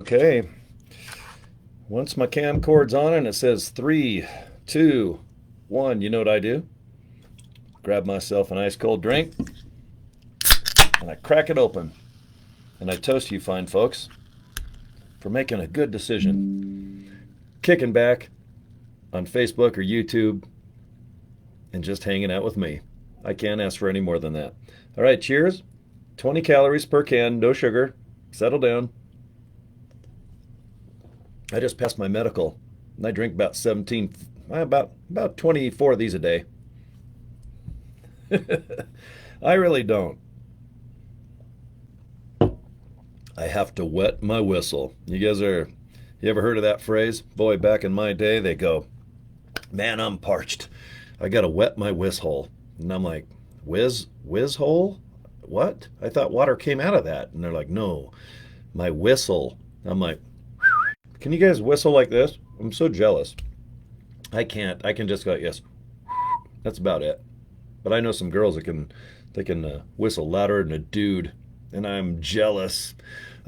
Okay, once my camcord's on and it says three, two, one, you know what I do? Grab myself an ice cold drink and I crack it open. And I toast you fine folks for making a good decision. Kicking back on Facebook or YouTube and just hanging out with me. I can't ask for any more than that. All right, cheers. 20 calories per can, no sugar. Settle down. I just passed my medical and I drink about 17, about 24 of these a day. I really don't. I have to wet my whistle. You ever heard of that phrase? Boy, back in my day, they go, man, I'm parched. I got to wet my whistle. And I'm like, whiz hole? What? I thought water came out of that. And they're like, no, my whistle. I'm like, can you guys whistle like this? I'm so jealous. I can't. I can just go, yes. That's about it. But I know some girls that can whistle louder than a dude, and I'm jealous.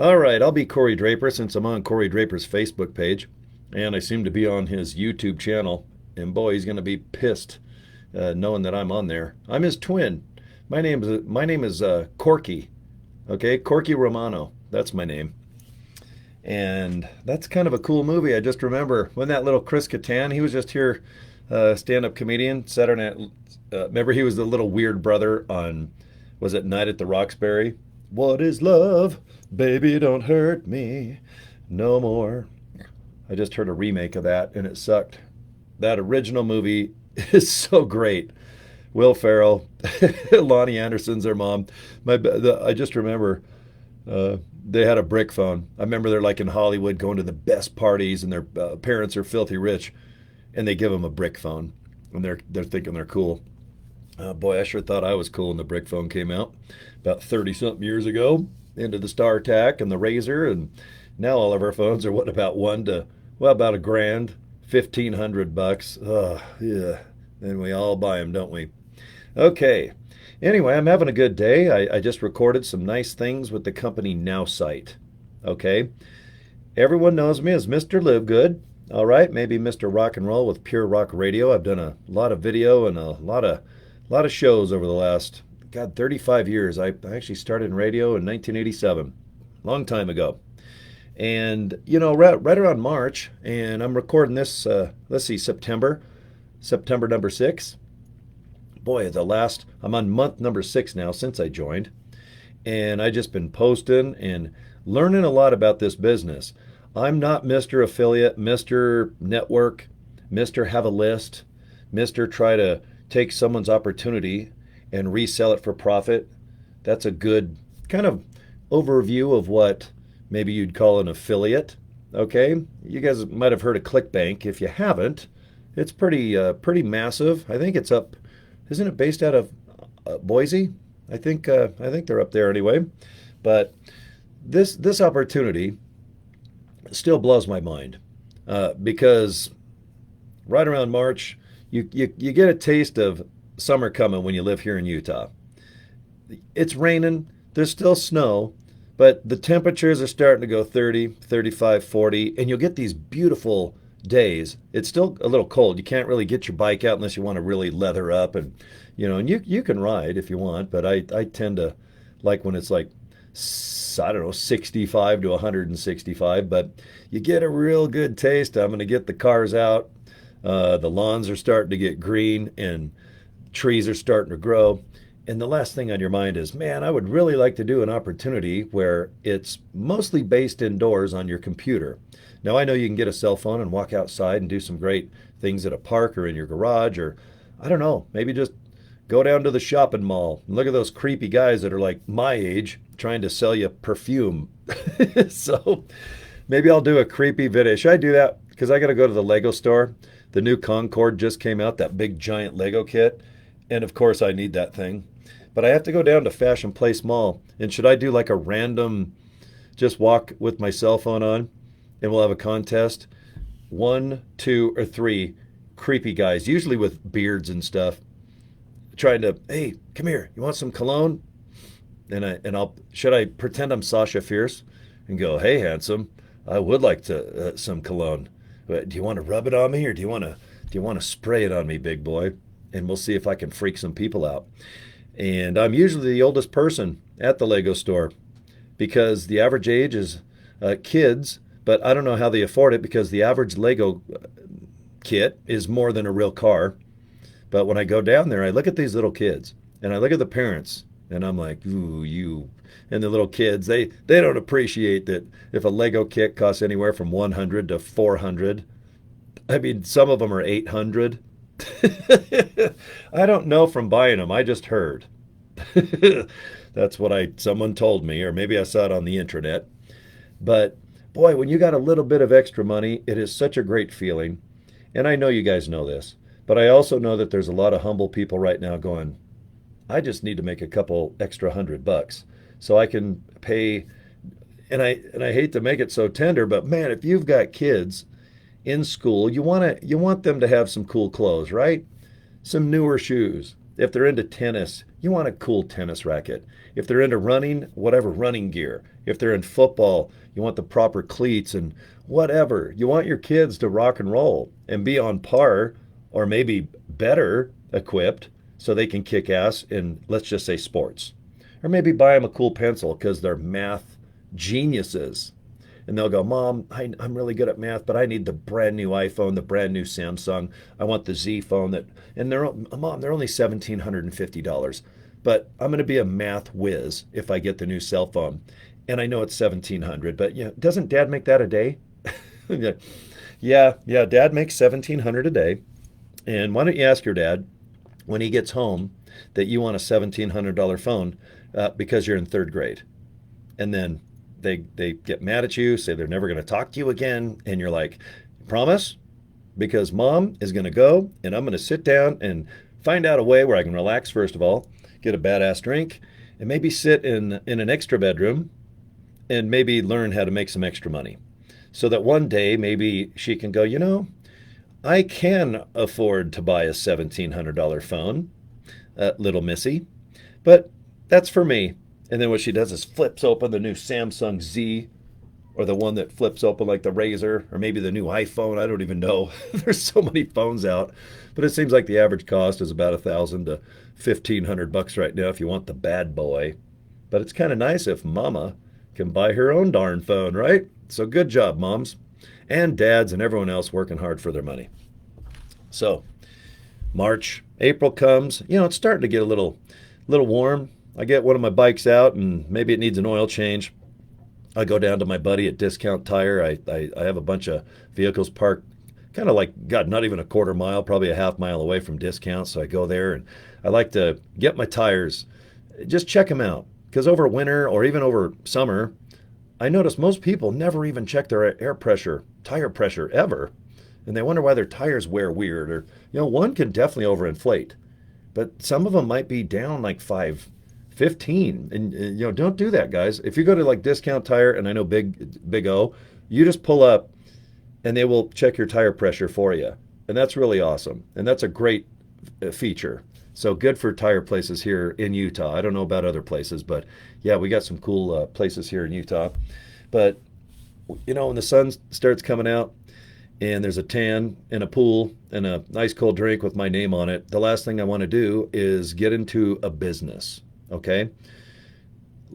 All right, I'll be Cory Draper since I'm on Cory Draper's Facebook page, and I seem to be on his YouTube channel. And boy, he's going to be pissed knowing that I'm on there. I'm his twin. My name is Corky. Okay, Corky Romano. That's my name. And that's kind of a cool movie. I just remember when that little Chris Kattan, he was just here, stand-up comedian, Saturday Night. Remember he was the little weird brother on, was it Night at the Roxbury? What is love? Baby, don't hurt me no more. I just heard a remake of that and it sucked. That original movie is so great. Will Ferrell, Lonnie Anderson's their mom. I just remember they had a brick phone. I remember they're like in Hollywood going to the best parties, and their parents are filthy rich, and they give them a brick phone, and they're thinking they're cool. Boy, I sure thought I was cool when the brick phone came out about 30 something years ago. Into the StarTAC and the Razor, and now all of our phones are what, about about a grand, $1,500. Yeah, and we all buy them, don't we? Okay. Anyway, I'm having a good day. I just recorded some nice things with the company Nowsite. Okay. Everyone knows me as Mr. LiveGood. All right. Maybe Mr. Rock and Roll with Pure Rock Radio. I've done a lot of video and a lot of shows over the last, God, 35 years. I actually started in radio in 1987, long time ago. And, right around March, and I'm recording this, let's see, September number 6. Boy, I'm on month number 6 now since I joined. And I just been posting and learning a lot about this business. I'm not Mr. Affiliate, Mr. Network, Mr. Have a List, Mr. Try to take someone's opportunity and resell it for profit. That's a good kind of overview of what maybe you'd call an affiliate. Okay, you guys might have heard of ClickBank. If you haven't, it's pretty massive. I think it's up. Isn't it based out of Boise? I think they're up there anyway. But this opportunity still blows my mind because right around March, you get a taste of summer coming when you live here in Utah. It's raining. There's still snow, but the temperatures are starting to go 30, 35, 40, and you'll get these beautiful days. It's still a little cold. You can't really get your bike out unless you want to really leather up, and you can ride if you want, but I tend to like when it's like, I don't know, 65 to 165, but you get a real good taste. I'm going to get the cars out. The lawns are starting to get green and trees are starting to grow. And the last thing on your mind is, man, I would really like to do an opportunity where it's mostly based indoors on your computer. Now, I know you can get a cell phone and walk outside and do some great things at a park or in your garage, or I don't know, maybe just go down to the shopping mall and look at those creepy guys that are like my age trying to sell you perfume. So maybe I'll do a creepy video. Should I do that? Because I got to go to the Lego store. The new Concord just came out, that big giant Lego kit. And of course, I need that thing. But I have to go down to Fashion Place Mall. And should I do like a random, just walk with my cell phone on and we'll have a contest? 1, 2, or 3 creepy guys, usually with beards and stuff, trying to, hey, come here, you want some cologne? And should I pretend I'm Sasha Fierce and go, hey, handsome, I would like to some cologne. Do you want to rub it on me, or do you want to spray it on me, big boy? And we'll see if I can freak some people out. And I'm usually the oldest person at the Lego store because the average age is kids, but I don't know how they afford it because the average Lego kit is more than a real car. But when I go down there, I look at these little kids and I look at the parents and I'm like, ooh, you. And the little kids, they don't appreciate that if a Lego kit costs anywhere from 100 to 400. I mean, some of them are 800. I don't know from buying them. I just heard. That's what someone told me, or maybe I saw it on the internet. But boy, when you got a little bit of extra money, it is such a great feeling. And I know you guys know this, but I also know that there's a lot of humble people right now going, I just need to make a couple extra $100 so I can pay. And I hate to make it so tender, but man, if you've got kids in school, you want them to have some cool clothes, right? Some newer shoes. If they're into tennis, you want a cool tennis racket. If they're into running, whatever running gear. If they're in football, you want the proper cleats and whatever. You want your kids to rock and roll and be on par or maybe better equipped so they can kick ass in, let's just say, sports. Or maybe buy them a cool pencil because they're math geniuses. And they'll go, Mom, I'm really good at math, but I need the brand new iPhone, the brand new Samsung. I want the Z phone and Mom, they're only $1,750. But I'm going to be a math whiz if I get the new cell phone. And I know it's 1,700, but doesn't Dad make that a day? Yeah, Dad makes 1,700 a day. And why don't you ask your dad when he gets home that you want a $1,700 phone because you're in third grade? And then they get mad at you, say they're never going to talk to you again, and you're like, promise? Because Mom is going to go, and I'm going to sit down and find out a way where I can relax, first of all, get a badass drink, and maybe sit in an extra bedroom and maybe learn how to make some extra money. So that one day maybe she can go, I can afford to buy a $1,700 phone, little missy, but that's for me. And then what she does is flips open the new Samsung Z or the one that flips open like the Razor or maybe the new iPhone. I don't even know. There's so many phones out, but it seems like the average cost is about $1,000 to $1,500 right now if you want the bad boy. But it's kind of nice if Mama can buy her own darn phone, right? So good job, moms and dads and everyone else working hard for their money. So March, April comes. It's starting to get a little warm. I get one of my bikes out and maybe it needs an oil change. I go down to my buddy at Discount Tire. I have a bunch of vehicles parked kind of like, God, not even a quarter mile, probably a half mile away from Discount. So I go there and I like to get my tires, just check them out. Because over winter or even over summer, I notice most people never even check their air pressure, tire pressure ever. And they wonder why their tires wear weird. Or, one can definitely overinflate. But some of them might be down like 15. And don't do that, guys. If you go to like Discount Tire, and I know Big O, you just pull up and they will check your tire pressure for you. And that's really awesome. And that's a great feature. So good for tire places here in Utah. I don't know about other places, but yeah, we got some cool places here in Utah. But when the sun starts coming out and there's a tan and a pool and a nice cold drink with my name on it, the last thing I want to do is get into a business. Okay.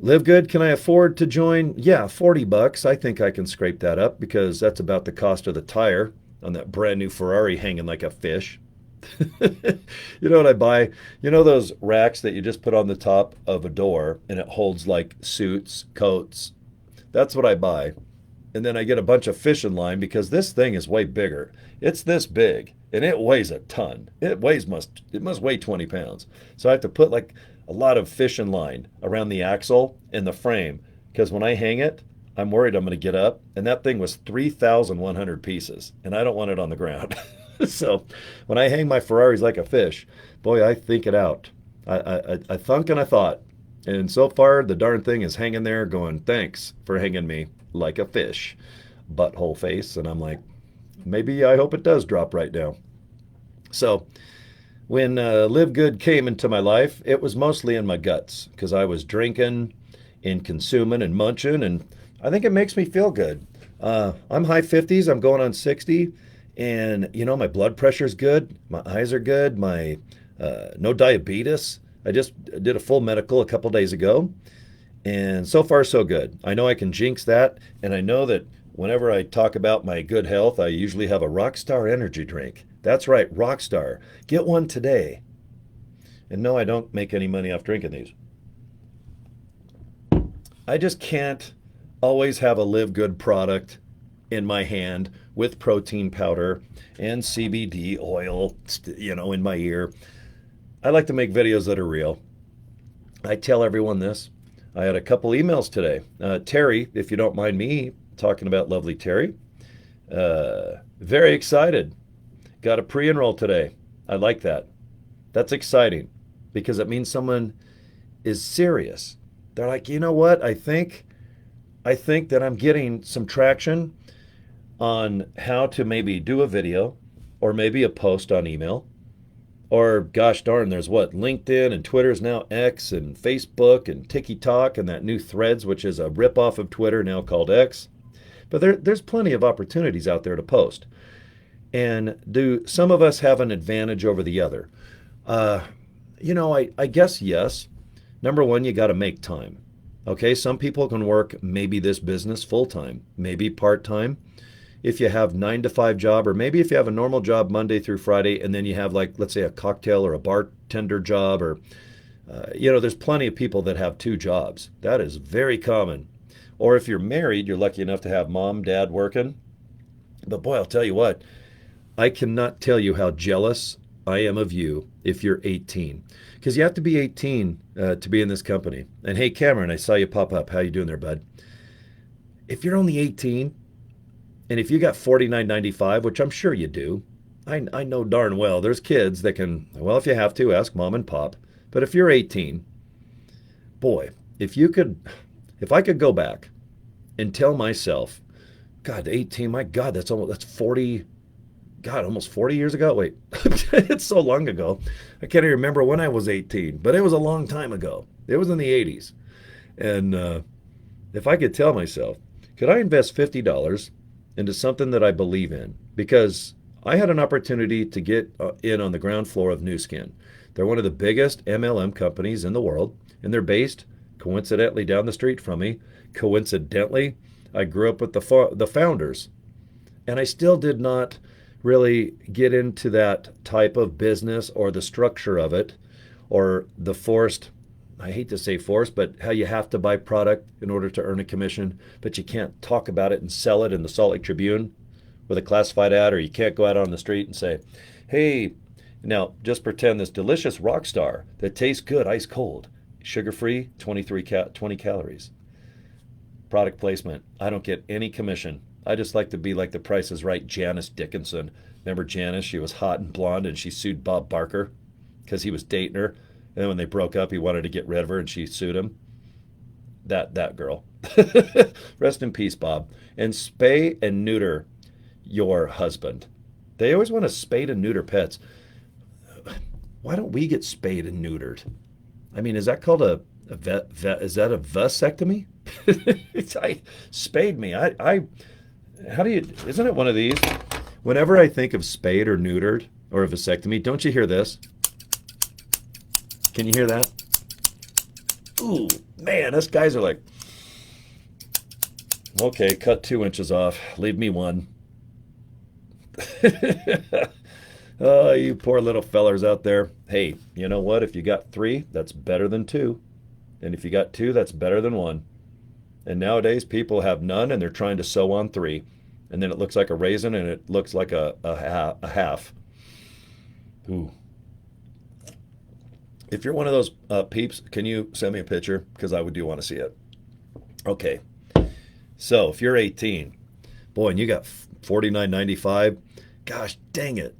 LiveGood, can I afford to join? Yeah, $40. I think I can scrape that up because that's about the cost of the tire on that brand new Ferrari hanging like a fish. You know what I buy? Those racks that you just put on the top of a door and it holds like suits, coats. That's what I buy. And then I get a bunch of fishing line because this thing is way bigger. It's this big and it weighs a ton. It must weigh 20 pounds. So I have to put like a lot of fishing line around the axle and the frame because when I hang it, I'm worried I'm going to get up. And that thing was 3,100 pieces and I don't want it on the ground. So when I hang my Ferraris like a fish, boy, I think it out. I thunk and I thought. And so far, the darn thing is hanging there going, thanks for hanging me like a fish, butthole face. And I'm like, maybe I hope it does drop right now. So when LiveGood came into my life, it was mostly in my guts because I was drinking and consuming and munching. And I think it makes me feel good. I'm high 50s. I'm going on 60. And, my blood pressure's good. My eyes are good. My no diabetes. I just did a full medical a couple days ago. And so far, so good. I know I can jinx that. And I know that whenever I talk about my good health, I usually have a Rockstar energy drink. That's right, Rockstar. Get one today. And no, I don't make any money off drinking these. I just can't always have a LiveGood product in my hand with protein powder and CBD oil, in my ear. I like to make videos that are real. I tell everyone this. I had a couple emails today. Terry, if you don't mind me talking about lovely Terry, very excited. Got a pre-enroll today. I like that. That's exciting because it means someone is serious. They're like, you know what? I think that I'm getting some traction on how to maybe do a video or maybe a post on email. Or gosh darn, there's what? LinkedIn and Twitter's now X and Facebook and TikTok and that new Threads, which is a ripoff of Twitter now called X. But there's plenty of opportunities out there to post. And do some of us have an advantage over the other? I guess yes. Number one, you got to make time. Okay, some people can work maybe this business full time, maybe part time. If you have 9 to 5 job, or maybe if you have a normal job Monday through Friday, and then you have like, let's say a cocktail or a bartender job, or, there's plenty of people that have 2 jobs. That is very common. Or if you're married, you're lucky enough to have mom, dad working. But boy, I'll tell you what, I cannot tell you how jealous I am of you if you're 18. Because you have to be 18 to be in this company. And hey, Cameron, I saw you pop up. How you doing there, bud? If you're only 18, and if you got 49.95, which I'm sure you do, I know darn well there's kids that can, well, if you have to, ask mom and pop. But if you're 18, boy, if I could go back and tell myself, God, 18, my God, that's 40, God, almost 40 years ago. Wait, it's so long ago. I can't even remember when I was 18, but it was a long time ago. It was in the 80s. And if I could tell myself, could I invest $50 into something that I believe in? Because I had an opportunity to get in on the ground floor of Nu Skin. They're one of the biggest MLM companies in the world, and they're based coincidentally down the street from me. Coincidentally, I grew up with the founders, and I still did not really get into that type of business or the structure of it or the forced, I hate to say forced, but how you have to buy product in order to earn a commission, but you can't talk about it and sell it in the Salt Lake Tribune with a classified ad, or you can't go out on the street and say, hey, now just pretend this delicious Rockstar that tastes good, ice cold, sugar-free, 20 calories. Product placement. I don't get any commission. I just like to be like the Price is Right Janice Dickinson. Remember Janice? She was hot and blonde, and she sued Bob Barker because he was dating her. And then when they broke up, he wanted to get rid of her, and she sued him. That girl. Rest in peace, Bob. And spay and neuter your husband. They always want to spay and neuter pets. Why don't we get spayed and neutered? I mean, is that called is that a vasectomy? Spayed me. How do you, isn't it one of these? Whenever I think of spayed or neutered or a vasectomy, don't you hear this? Can you hear that? Ooh, man, us guys are like, okay, cut 2 inches off, leave me 1. Oh, you poor little fellers out there. Hey, you know what? If you got 3, that's better than 2. And if you got 2, that's better than 1. And nowadays people have none and they're trying to sew on 3. And then it looks like a raisin and it looks like a half. Ooh. If you're one of those peeps, can you send me a picture? Because I do want to see it. Okay. So if you're 18, boy, and you got $49.95, gosh dang it.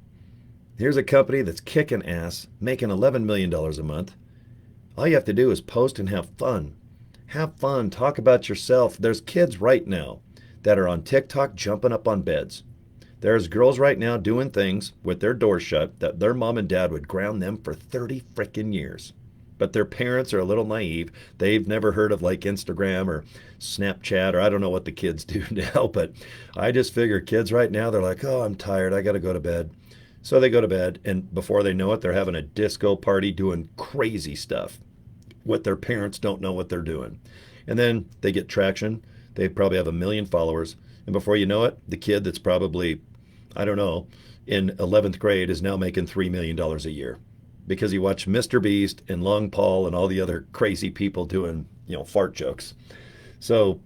Here's a company that's kicking ass, making $11 million a month. All you have to do is post and have fun. Have fun. Talk about yourself. There's kids right now that are on TikTok jumping up on beds. There's girls right now doing things with their doors shut that their mom and dad would ground them for 30 frickin' years. but their parents are a little naive. They've never heard of like Instagram or Snapchat, or I don't know what the kids do now, but I just figure kids right now, they're like, oh, I'm tired. I got to go to bed. So they go to bed, and before they know it, they're having a disco party doing crazy stuff. What their parents don't know what they're doing. And then they get traction. They probably have 1 million followers. And before you know it, the kid that's probably, I don't know, in 11th grade is now making $3 million a year because he watched Mr. Beast and Long Paul and all the other crazy people doing, fart jokes. So,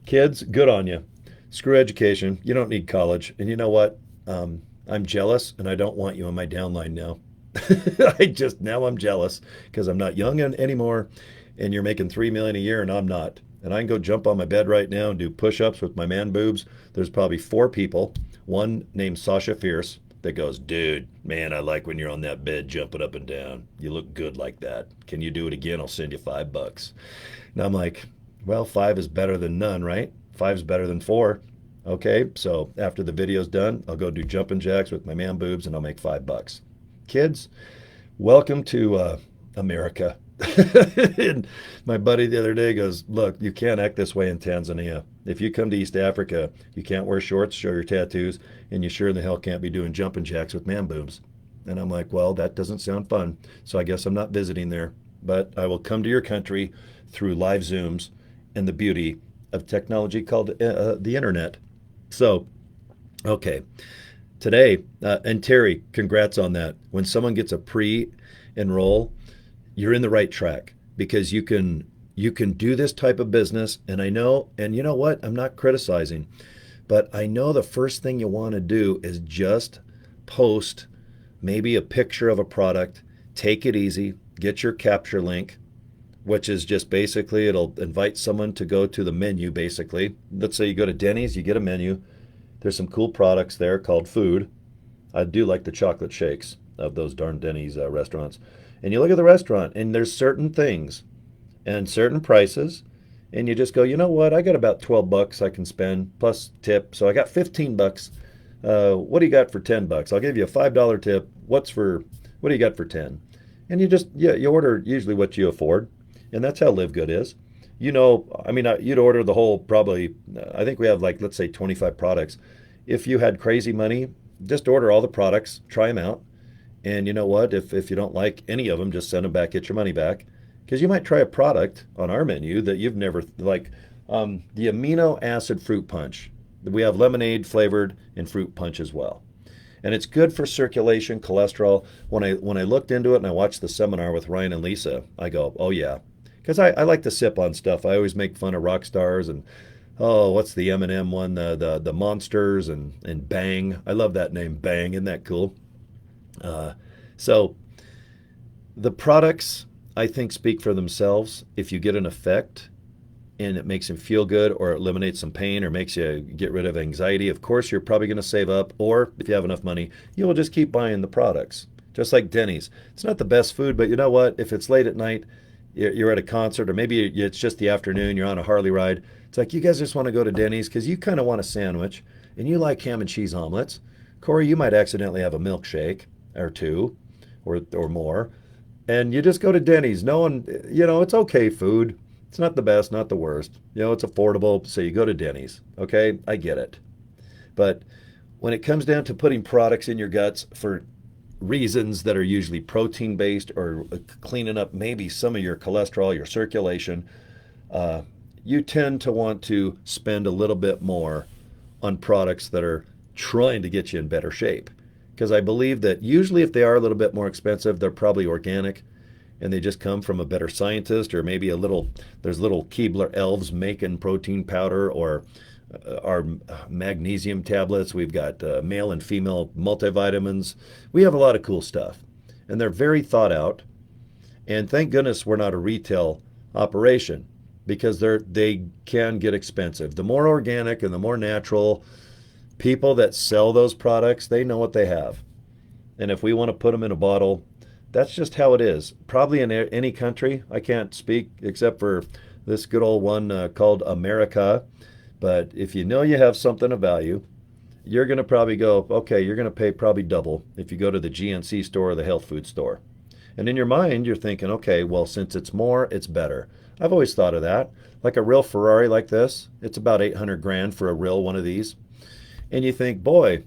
kids, good on you. Screw education. You don't need college. And you know what? I'm jealous, and I don't want you on my downline now. Now I'm jealous because I'm not young anymore, and you're making $3 million a year, and I'm not. And I can go jump on my bed right now and do push-ups with my man boobs. There's probably 4 people, one named Sasha Fierce, that goes, dude, man, I like when you're on that bed jumping up and down. You look good like that. Can you do it again? I'll send you $5. And I'm like, well, 5 is better than none, right? 5 is better than 4. Okay, so after the video's done, I'll go do jumping jacks with my man boobs, and I'll make $5. Kids, welcome to America. And my buddy the other day goes, look, you can't act this way in Tanzania. If you come to East Africa, you can't wear shorts, show your tattoos, and you sure in the hell can't be doing jumping jacks with man boobs. And I'm like, well, that doesn't sound fun. So I guess I'm not visiting there. But I will come to your country through live Zooms and the beauty of technology called the internet. So, okay. Today, and Terry, congrats on that. When someone gets a pre-enroll, you're in the right track because you can do this type of business. And I know, and you know what? I'm not criticizing, but I know the first thing you want to do is just post maybe a picture of a product, take it easy, get your capture link, which is just basically it'll invite someone to go to the menu. Basically, let's say you go to Denny's, you get a menu. There's some cool products there called food. I do like the chocolate shakes of those darn Denny's restaurants. And you look at the restaurant, and there's certain things and certain prices, and you just go, you know what? I got about $12 I can spend plus tip, so I got $15. What do you got for $10? I'll give you a $5 tip. What do you got for 10? And you order usually what you afford, and that's how LiveGood is. You'd order the whole probably. I think we have like let's say 25 products. If you had crazy money, just order all the products, try them out. And you know what? If you don't like any of them, just send them back, get your money back. Because you might try a product on our menu that you've never, like the amino acid fruit punch. We have lemonade flavored and fruit punch as well. And it's good for circulation, cholesterol. When I looked into it and I watched the seminar with Ryan and Lisa, I go, oh yeah. Because I like to sip on stuff. I always make fun of rock stars and, oh, what's the M&M one? The Monsters and Bang. I love that name, Bang. Isn't that cool? So the products, I think, speak for themselves. If you get an effect and it makes them feel good or eliminates some pain or makes you get rid of anxiety, of course, you're probably going to save up. Or if you have enough money, you will just keep buying the products. Just like Denny's. It's not the best food, but you know what? If it's late at night, you're at a concert, or maybe it's just the afternoon, you're on a Harley ride. It's like you guys just want to go to Denny's because you kind of want a sandwich and you like ham and cheese omelets. Corey, you might accidentally have a milkshake or two or more. And you just go to Denny's. No one, it's okay food. It's not the best, not the worst. It's affordable, so you go to Denny's. Okay, I get it. But when it comes down to putting products in your guts for reasons that are usually protein-based or cleaning up maybe some of your cholesterol, your circulation, you tend to want to spend a little bit more on products that are trying to get you in better shape. Because I believe that usually if they are a little bit more expensive, they're probably organic and they just come from a better scientist, or maybe there's little Keebler elves making protein powder or our magnesium tablets. We've got male and female multivitamins. We have a lot of cool stuff, and they're very thought out. And thank goodness we're not a retail operation because they can get expensive. The more organic and the more natural, people that sell those products, they know what they have. And if we want to put them in a bottle, that's just how it is. Probably in any country, I can't speak except for this good old one called America. But if you know you have something of value, you're going to probably go, okay, you're going to pay probably double if you go to the GNC store or the health food store. And in your mind, you're thinking, okay, well, since it's more, it's better. I've always thought of that. Like a real Ferrari like this, it's about 800 grand for a real one of these. And you think, boy,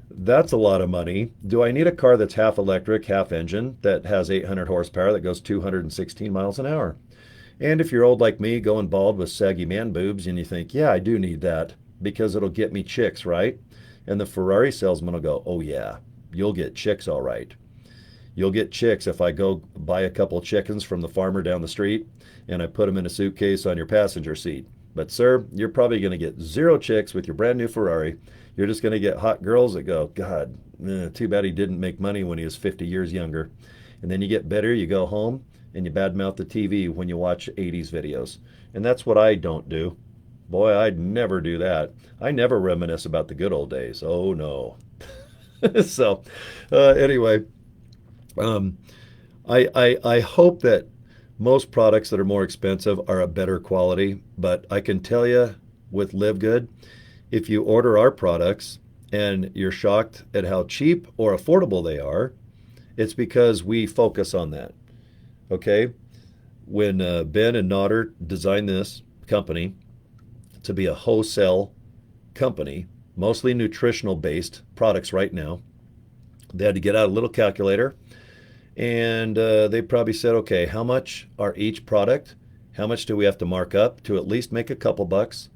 that's a lot of money. Do I need a car that's half electric, half engine, that has 800 horsepower, that goes 216 miles an hour? And if you're old like me, going bald with saggy man boobs, and you think, yeah, I do need that because it'll get me chicks, right? And the Ferrari salesman will go, oh, yeah, you'll get chicks all right. You'll get chicks if I go buy a couple of chickens from the farmer down the street and I put them in a suitcase on your passenger seat. But, sir, you're probably going to get zero chicks with your brand new Ferrari. You're just going to get hot girls that go, God, too bad he didn't make money when he was 50 years younger. And then you get bitter, you go home, and you badmouth the TV when you watch 80s videos. And that's what I don't do. Boy, I'd never do that. I never reminisce about the good old days. Oh, no. So, anyway, um, I hope that most products that are more expensive are a better quality, but I can tell you with LiveGood, if you order our products and you're shocked at how cheap or affordable they are, it's because we focus on that. Okay? When Ben and Nodder designed this company to be a wholesale company, mostly nutritional based products right now, they had to get out a little calculator and they probably said, okay, how much are each product? How much do we have to mark up to at least make a couple bucks?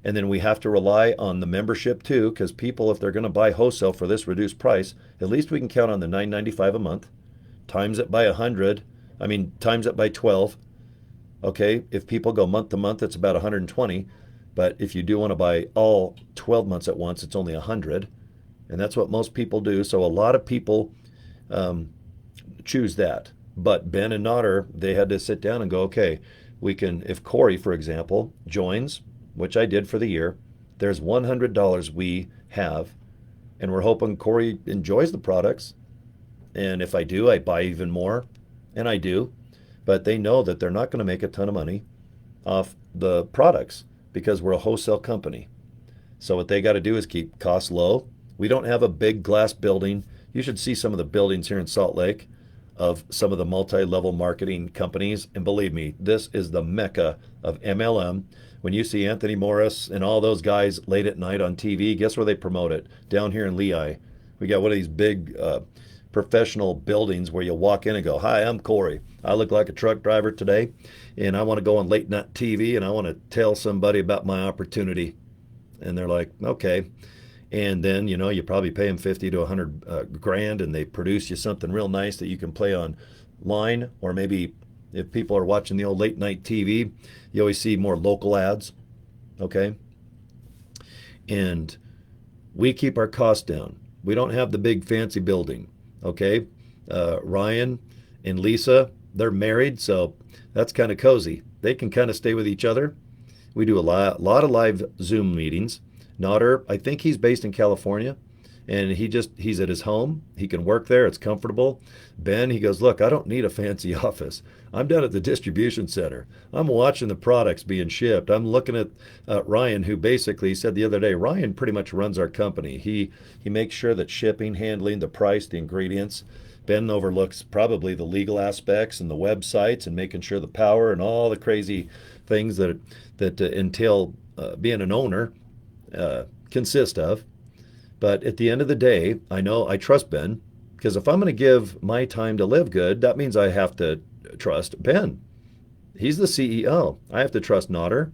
And then we have to rely on the membership too, because people, if they're going to buy wholesale for this reduced price, at least we can count on the $9.95 a month, times it by 100. I mean, times it by 12. Okay, if people go month to month, it's about 120. But if you do want to buy all 12 months at once, it's only 100. And that's what most people do. So a lot of people choose that. But Ben and Nodder, they had to sit down and go, okay, we can, if Cory, for example, joins, which I did for the year, there's $100 we have, and we're hoping Cory enjoys the products. And if I do, I buy even more, and I do. But they know that they're not going to make a ton of money off the products because we're a wholesale company. So what they got to do is keep costs low. We don't have a big glass building. You should see some of the buildings here in Salt Lake of some of the multi-level marketing companies. And believe me, this is the mecca of MLM. When you see Anthony Morris and all those guys late at night on TV, guess where they promote it? Down here in Lehigh. We got one of these big professional buildings where you walk in and go, hi, I'm Cory. I look like a truck driver today, and I want to go on late night TV, and I want to tell somebody about my opportunity. And they're like, okay. And then, you know, you probably pay them 50 to 100 grand, and they produce you something real nice that you can play online. Or maybe if people are watching the old late night TV, you always see more local ads. Okay. And we keep our costs down. We don't have the big fancy building. Okay. Ryan and Lisa, they're married, so that's kind of cozy. They can kind of stay with each other. We do a lot of live Zoom meetings. Nodder, I think he's based in California, and he's at his home. He can work there. It's comfortable. Ben, he goes, look, I don't need a fancy office. I'm down at the distribution center. I'm watching the products being shipped. I'm looking at Ryan, who basically said the other day, Ryan pretty much runs our company. He makes sure that shipping, handling, the price, the ingredients. Ben overlooks probably the legal aspects and the websites and making sure the power and all the crazy things that entail being an owner consist of. But at the end of the day, I know I trust Ben, because if I'm going to give my time to LiveGood, that means I have to trust Ben. He's the CEO. I have to trust Nodder.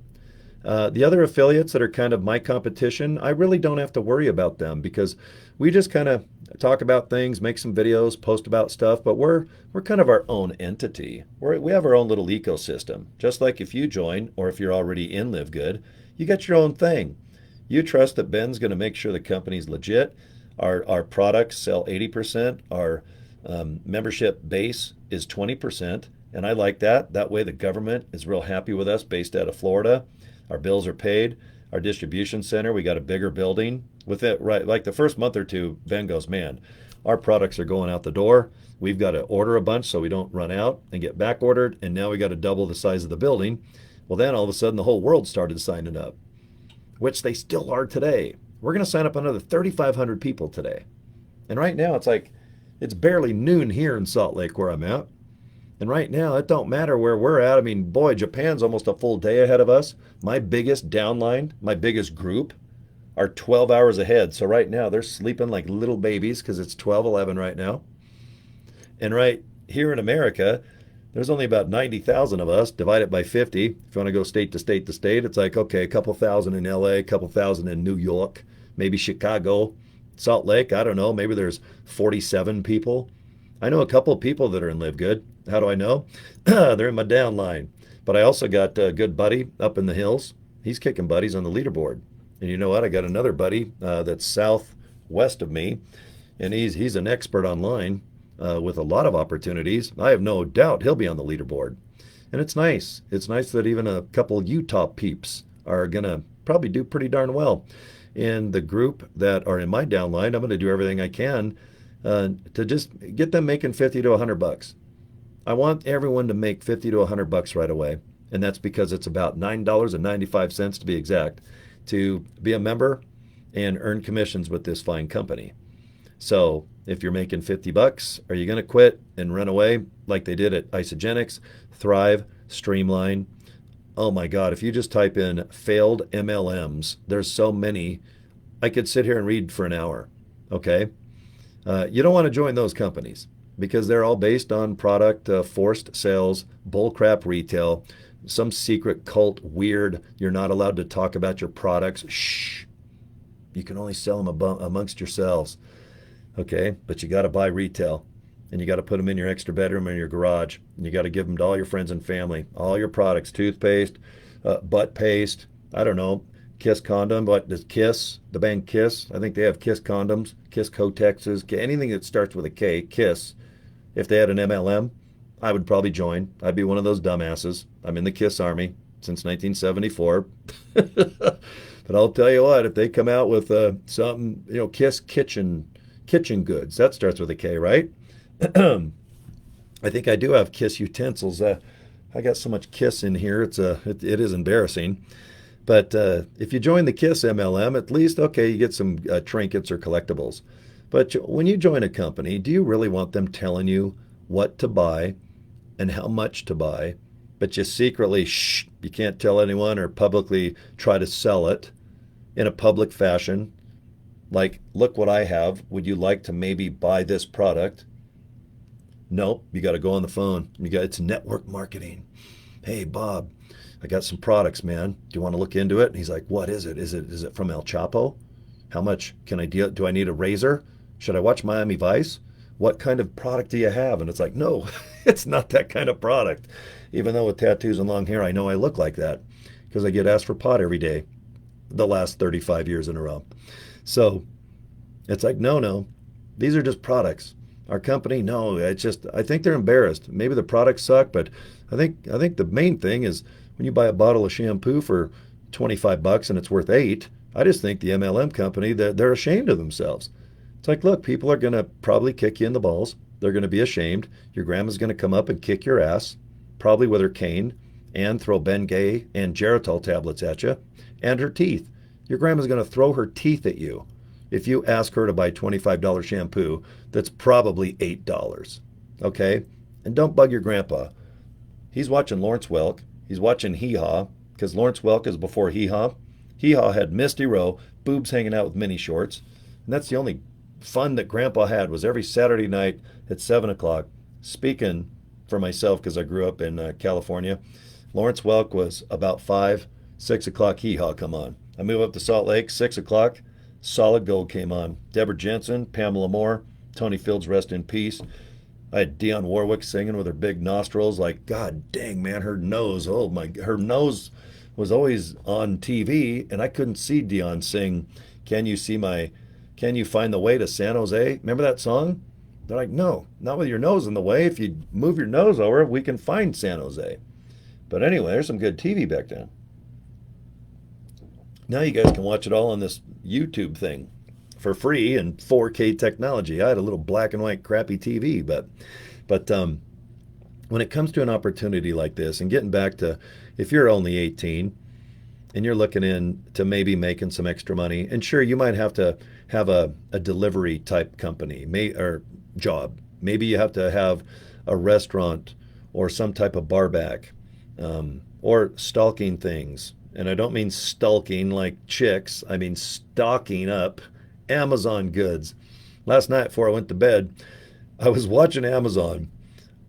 The other affiliates that are kind of my competition, I really don't have to worry about them because we just kind of talk about things, make some videos, post about stuff, but we're kind of our own entity. We have our own little ecosystem. Just like if you join or if you're already in LiveGood, you got your own thing. You trust that Ben's going to make sure the company's legit. Our products sell 80%. Our membership base is 20%. And I like that. That way the government is real happy with us based out of Florida. Our bills are paid. Our distribution center, we got a bigger building. With it, right, like the first month or two, Ben goes, man, our products are going out the door. We've got to order a bunch so we don't run out and get back ordered. And now we got to double the size of the building. Well, then all of a sudden the whole world started signing up, which they still are today. We're going to sign up another 3,500 people today. And right now it's like, It's barely noon here in Salt Lake where I'm at. And right now, it don't matter where we're at. I mean, boy, Japan's almost a full day ahead of us. My biggest downline, my biggest group, are 12 hours ahead. So right now, they're sleeping like little babies because it's 12:11 right now. And right here in America, there's only about 90,000 of us. Divide it by 50. If you want to go state to state to state, it's like, okay, a couple thousand in LA, a couple thousand in New York, maybe Chicago, Salt Lake. I don't know. Maybe there's 47 people. I know a couple of people that are in LiveGood. How do I know? They're in my downline. But I also got a good buddy up in the hills. He's kicking buddies on the leaderboard. And you know what? I got another buddy that's southwest of me, and he's an expert online with a lot of opportunities. I have no doubt he'll be on the leaderboard. And it's nice. It's nice that even a couple Utah peeps are going to probably do pretty darn well. In the group that are in my downline, I'm going to do everything I can to just get them making 50 to 100 bucks. I want everyone to make 50 to 100 bucks right away. And that's because it's about $9.95 to be exact to be a member and earn commissions with this fine company. So if you're making 50 bucks, are you going to quit and run away like they did at Isogenics, Thrive, Streamline? Oh my God, if you just type in failed MLMs, there's so many. I could sit here and read for an hour, okay? You don't want to join those companies because they're all based on product forced sales, bullcrap retail, some secret cult weird. You're not allowed to talk about your products. Shh. You can only sell them amongst yourselves. Okay, but you got to buy retail, and you got to put them in your extra bedroom or in your garage, and you got to give them to all your friends and family, all your products, toothpaste, butt paste, I don't know, Kiss condom. What does Kiss, the band Kiss, I think they have Kiss condoms, Kiss Kotexes, anything that starts with a K, Kiss. If they had an MLM, I would probably join. I'd be one of those dumbasses. I'm in the Kiss Army since 1974. But I'll tell you what, if they come out with something, Kiss kitchen goods, that starts with a K, right? I think I do have Kiss utensils. I got so much Kiss in here, it is embarrassing. But if you join the Kiss MLM, at least, okay, you get some trinkets or collectibles. But when you join a company, do you really want them telling you what to buy and how much to buy, but you secretly, you can't tell anyone or publicly try to sell it in a public fashion? Like, look what I have. Would you like to maybe buy this product? Nope. You got to go on the phone. It's network marketing. Hey, Bob, I got some products, man. Do you want to look into it? And he's like, what is it? Is it from El Chapo? How much can I deal? Do I need a razor? Should I watch Miami Vice? What kind of product do you have? And it's like, no, it's not that kind of product. Even though with tattoos and long hair, I know I look like that because I get asked for pot every day the last 35 years in a row. So it's like, no, these are just products. Our company, no, it's just, I think they're embarrassed. Maybe the products suck, but I think the main thing is when you buy a bottle of shampoo for 25 bucks and it's worth 8, I just think the MLM company, they're ashamed of themselves. It's like, look, people are going to probably kick you in the balls. They're going to be ashamed. Your grandma's going to come up and kick your ass, probably with her cane, and throw Bengay and Geritol tablets at you, and her teeth. Your grandma's going to throw her teeth at you if you ask her to buy $25 shampoo that's probably $8. Okay? And don't bug your grandpa. He's watching Lawrence Welk. He's watching Hee Haw, because Lawrence Welk is before Hee Haw. Hee Haw had Misty Row, boobs hanging out with mini shorts. And that's the only fun that grandpa had, was every Saturday night at 7 o'clock. Speaking for myself, because I grew up in California, Lawrence Welk was about 5, 6 o'clock, Hee Haw come on. I moved up to Salt Lake, 6 o'clock, Solid Gold came on. Deborah Jensen, Pamela Moore, Tony Fields, rest in peace. I had Dionne Warwick singing with her big nostrils, like, God dang, man, her nose, her nose was always on TV, and I couldn't see Dionne sing, Can you find the way to San Jose? Remember that song? They're like, no, not with your nose in the way. If you move your nose over, we can find San Jose. But anyway, there's some good TV back then. Now you guys can watch it all on this YouTube thing for free and 4K technology. I had a little black and white crappy TV, but when it comes to an opportunity like this, and getting back to, if you're only 18 and you're looking into maybe making some extra money, and sure, you might have to have a delivery type company, or job. Maybe you have to have a restaurant or some type of bar back, or stalking things. And I don't mean stalking like chicks, I mean stocking up Amazon goods. Last night before I went to bed, I was watching Amazon,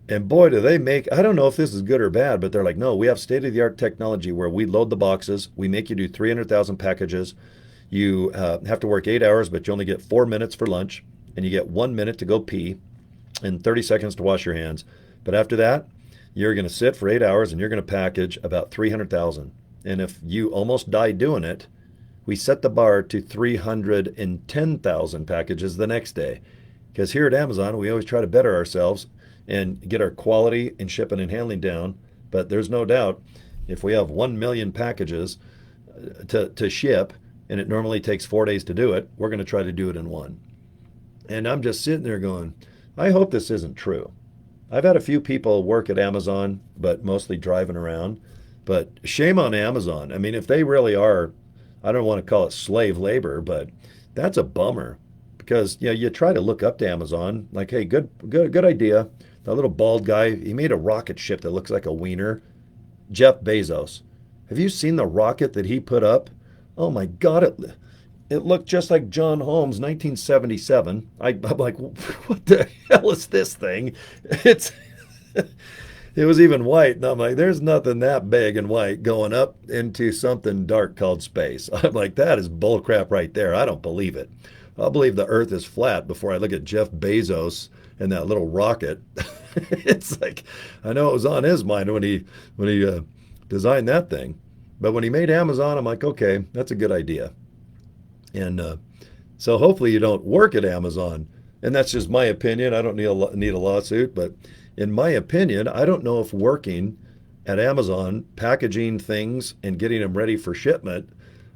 and boy, do they make, I don't know if this is good or bad, but they're like, no, we have state of the art technology where we load the boxes, we make you do 300,000 packages. You have to work 8 hours, but you only get 4 minutes for lunch, and you get 1 minute to go pee and 30 seconds to wash your hands. But after that, you're going to sit for 8 hours and you're going to package about 300,000. And if you almost die doing it, we set the bar to 310,000 packages the next day. Because here at Amazon, we always try to better ourselves and get our quality and shipping and handling down. But there's no doubt, if we have 1 million packages to ship, and it normally takes 4 days to do it, we're going to try to do it in one. And I'm just sitting there going, I hope this isn't true. I've had a few people work at Amazon, but mostly driving around. But shame on Amazon. I mean, if they really are, I don't want to call it slave labor, but that's a bummer. Because you try to look up to Amazon, like, hey, good idea. That little bald guy, he made a rocket ship that looks like a wiener. Jeff Bezos. Have you seen the rocket that he put up? Oh my God, it looked just like John Holmes, 1977. I'm like, what the hell is this thing? It was even white. And I'm like, there's nothing that big and white going up into something dark called space. I'm like, that is bullcrap right there. I don't believe it. I'll believe the earth is flat before I look at Jeff Bezos and that little rocket. It's like, I know it was on his mind when he designed that thing. But when he made Amazon, I'm like, okay, that's a good idea. And so hopefully you don't work at Amazon. And that's just my opinion. I don't need a lawsuit. But in my opinion, I don't know if working at Amazon, packaging things and getting them ready for shipment,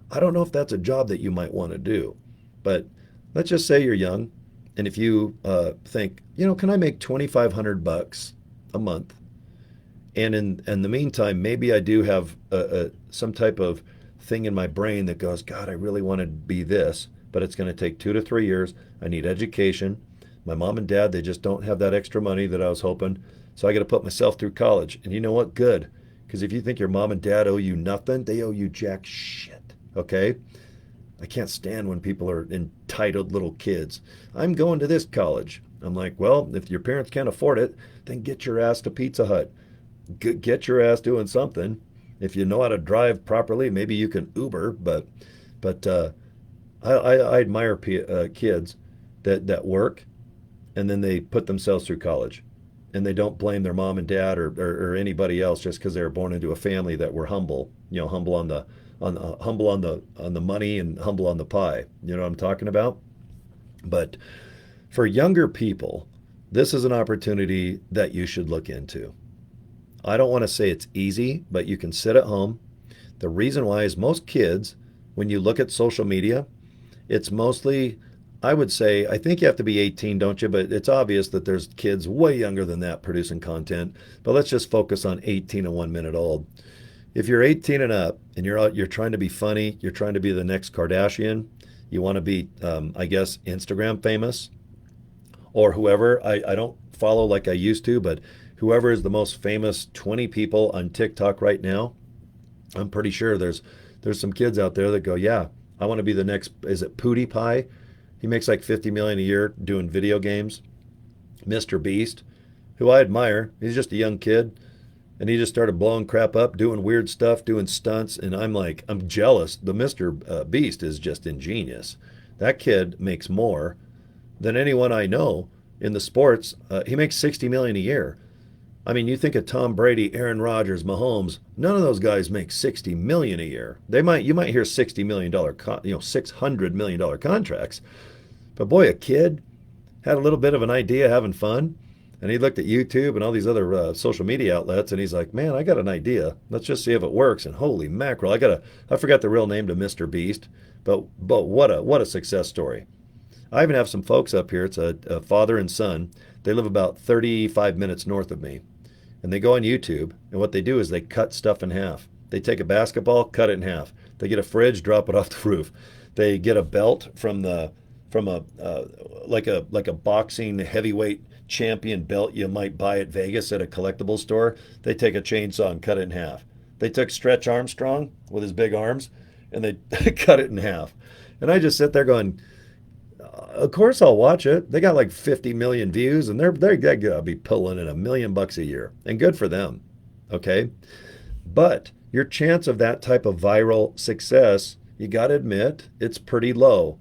I don't know if that's a job that you might want to do. But let's just say you're young. And if you think, can I make $2,500 a month? And in the meantime, maybe I do have some type of thing in my brain that goes, God, I really want to be this, but it's going to take 2 to 3 years. I need education. My mom and dad, they just don't have that extra money that I was hoping. So I got to put myself through college. And you know what? Good. Because if you think your mom and dad owe you nothing, they owe you jack shit. Okay? I can't stand when people are entitled little kids. I'm going to this college. I'm like, well, if your parents can't afford it, then get your ass to Pizza Hut. Get your ass doing something. If you know how to drive properly, maybe you can Uber. But I admire kids that work and then they put themselves through college, and they don't blame their mom and dad or anybody else just because they were born into a family that were humble. Humble on the money and humble on the pie. You know what I'm talking about? But for younger people, this is an opportunity that you should look into. I don't want to say it's easy, but you can sit at home. The reason why is most kids, when you look at social media, it's mostly, I would say, I think you have to be 18, don't you? But it's obvious that there's kids way younger than that producing content. But let's just focus on 18 and 1 minute old. If you're 18 and up and you're trying to be funny, you're trying to be the next Kardashian, you want to be, I guess, Instagram famous or whoever. I don't follow like I used to, but whoever is the most famous 20 people on TikTok right now, I'm pretty sure there's some kids out there that go, yeah, I want to be the next, is it PewDiePie? He makes like $50 million a year doing video games. Mr. Beast, who I admire, he's just a young kid. And he just started blowing crap up, doing weird stuff, doing stunts. And I'm like, I'm jealous. The Mr. Beast is just ingenious. That kid makes more than anyone I know in the sports. He makes $60 million a year. I mean, you think of Tom Brady, Aaron Rodgers, Mahomes. None of those guys make $60 million a year. You might hear $60 million, $600 million contracts. But boy, a kid had a little bit of an idea, having fun. And he looked at YouTube and all these other social media outlets, and he's like, man, I got an idea. Let's just see if it works. And holy mackerel, I forgot the real name to Mr. Beast, but what a success story. I even have some folks up here. It's a father and son. They live about 35 minutes north of me. And they go on YouTube, and what they do is they cut stuff in half. They take a basketball, cut it in half. They get a fridge, drop it off the roof. They get a belt from the from a like a boxing heavyweight champion belt you might buy at Vegas at a collectible store. They take a chainsaw and cut it in half. They took Stretch Armstrong with his big arms and they cut it in half. And I just sit there going, of course I'll watch it. They got like 50 million views and they're gonna be pulling in $1 million a year. And good for them. Okay. But your chance of that type of viral success, you got to admit, it's pretty low.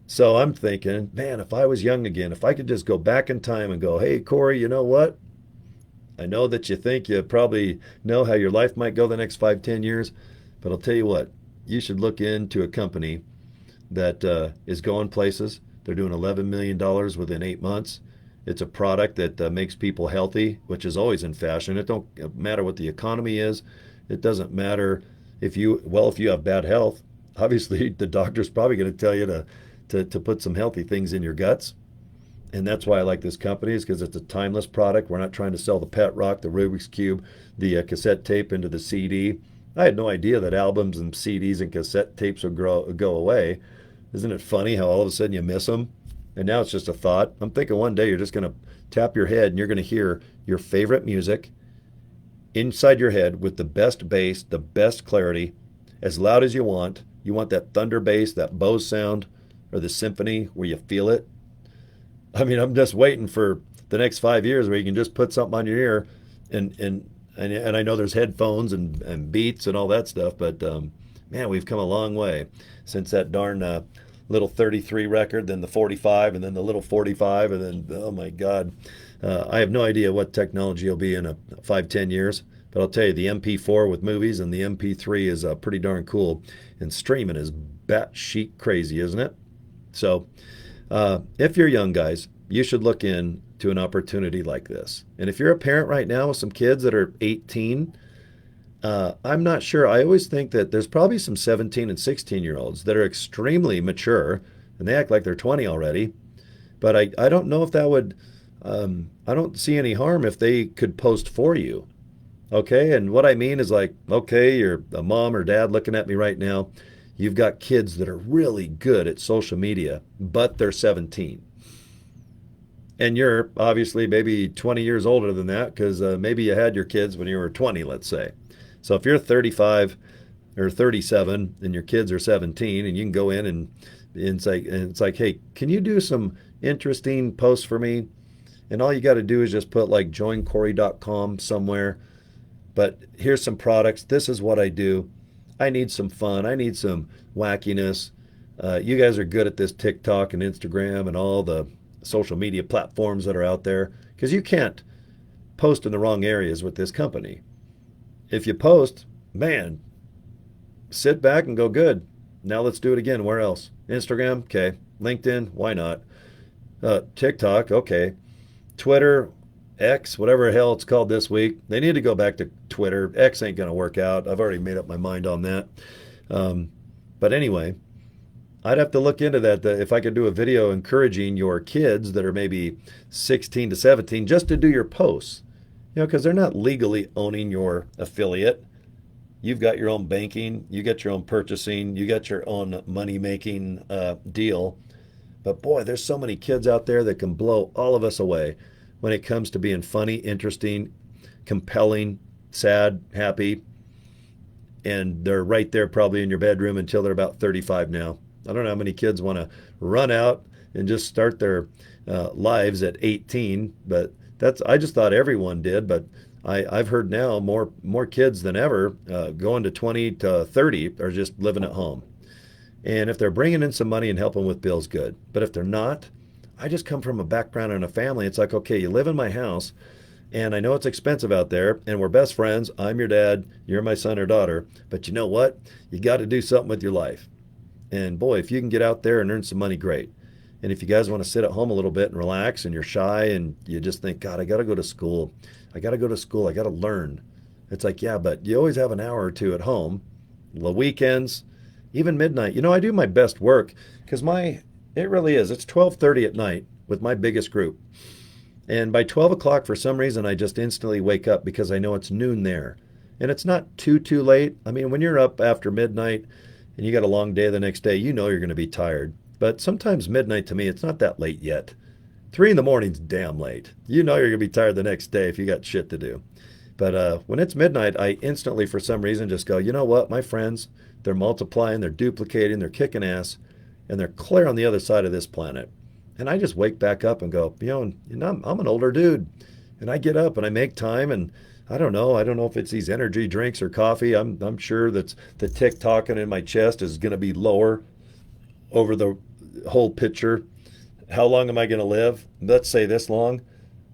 So I'm thinking, man, if I was young again, if I could just go back in time and go, hey, Cory, you know what? I know that you think you probably know how your life might go the next 5, 10 years, but I'll tell you what, you should look into a company that is going places. They're doing $11 million within 8 months. It's a product that makes people healthy, which is always in fashion. It don't matter what the economy is. It doesn't matter if you have bad health. Obviously, the doctor's probably going to tell you to put some healthy things in your guts. And that's why I like this company, is because it's a timeless product. We're not trying to sell the pet rock, the Rubik's Cube, the cassette tape into the CD. I had no idea that albums and CDs and cassette tapes would go away. Isn't it funny how all of a sudden you miss them? And now it's just a thought. I'm thinking one day you're just going to tap your head and you're going to hear your favorite music inside your head with the best bass, the best clarity, as loud as you want. You want that thunder bass, that Bose sound, or the symphony where you feel it. I mean, I'm just waiting for the next 5 years where you can just put something on your ear, and I know there's headphones and Beats and all that stuff, but man, we've come a long way since that darn little 33 record, then the 45, and then the little 45, and then, oh my God, I have no idea what technology will be in 5, 10 years, but I'll tell you, the MP4 with movies and the MP3 is pretty darn cool, and streaming is batshit crazy, isn't it? So if you're young, guys, you should look into an opportunity like this. And if you're a parent right now with some kids that are 18, I'm not sure. I always think that there's probably some 17 and 16-year-olds that are extremely mature, and they act like they're 20 already. But I don't know if that would, I don't see any harm if they could post for you. Okay? And what I mean is, like, okay, you're a mom or dad looking at me right now. You've got kids that are really good at social media, but they're 17. And you're obviously maybe 20 years older than that, because maybe you had your kids when you were 20, let's say. So if you're 35 or 37 and your kids are 17, and you can go in and it's like, hey, can you do some interesting posts for me? And all you got to do is just put like joincory.com somewhere. But here's some products. This is what I do. I need some fun. I need some wackiness. You guys are good at this TikTok and Instagram and all the social media platforms that are out there, because you can't post in the wrong areas with this company. If you post, man, sit back and go, good. Now let's do it again. Where else? Instagram, okay. LinkedIn, why not? TikTok, okay. Twitter, X, whatever the hell it's called this week. They need to go back to Twitter. X ain't going to work out. I've already made up my mind on that. But anyway, I'd have to look into that, if I could do a video encouraging your kids that are maybe 16 to 17 just to do your posts. You know, because they're not legally owning your affiliate. You've got your own banking, you got your own purchasing, you got your own money-making deal. But boy, there's so many kids out there that can blow all of us away when it comes to being funny, interesting, compelling, sad, happy. And they're right there probably in your bedroom until they're about 35 now. I don't know how many kids want to run out and just start their lives at 18, but I just thought everyone did, but I've heard now more kids than ever going to 20 to 30 are just living at home. And if they're bringing in some money and helping with bills, good. But if they're not, I just come from a background in a family. It's like, okay, you live in my house, and I know it's expensive out there, and we're best friends. I'm your dad, you're my son or daughter, but you know what? You got to do something with your life. And boy, if you can get out there and earn some money, great. And if you guys want to sit at home a little bit and relax, and you're shy and you just think, God, I got to go to school. I got to go to school. I got to learn. It's like, yeah, but you always have an hour or two at home. The weekends, even midnight. You know, I do my best work because it really is. It's 12:30 at night with my biggest group. And by 12 o'clock, for some reason, I just instantly wake up because I know it's noon there. And it's not too late. I mean, when you're up after midnight and you got a long day the next day, you know you're going to be tired. But sometimes midnight to me, it's not that late yet. 3 in the morning's damn late. You know you're going to be tired the next day if you got shit to do. But when it's midnight, I instantly, for some reason, just go, you know what, my friends, they're multiplying, they're duplicating, they're kicking ass, and they're clear on the other side of this planet. And I just wake back up and go, I'm an older dude. And I get up and I make time, and I don't know. I don't know if it's these energy drinks or coffee. I'm sure that the tick tocking in my chest is going to be lower over the whole picture. How long am I going to live? Let's say this long.